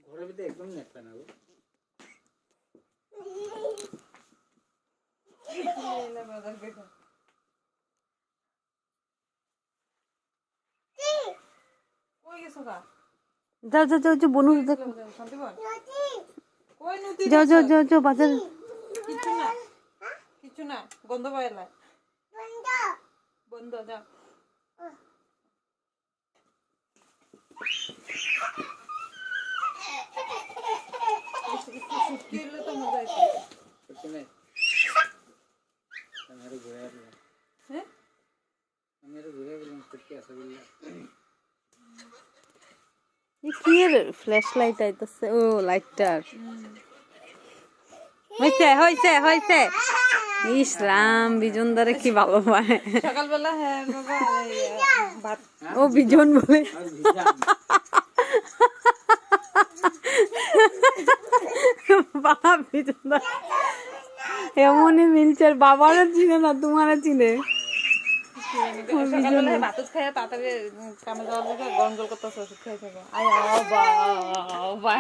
ঘরের ভিতরে একদম নেটটা না গো। যাও যাও যাও যাও বনু দেখো যাও যাও যাও যাও বাজার কিছু না গন্ধ পাইলা বন্ধ যাও তো মজা আছে সত্যি নাই আমি আরো ঘুরে আসলাম। হ্যাঁ আমি আরো ঘুরে গেলাম সত্যি আছে বললাম। কি এর ফ্ল্যাশ লাইট আইতাছে ও লাইটটার হইছে হইছে হইছে ইস রাম বিজনদারে কি ভালো পায় সকালবেলা হ্যাঁ বাবা ভাত ও বিজন বলে আর ভিজা বাবা বিজনদার এমনই মিলছে বাবারও চিনে না তোমারও চিনে সকালবেলা ভাত খাইয়া তাড়াতাড়ি কামে যাওয়ার জন্য গরম জল করতে ওষুধ খাই থাকো আয় বাবা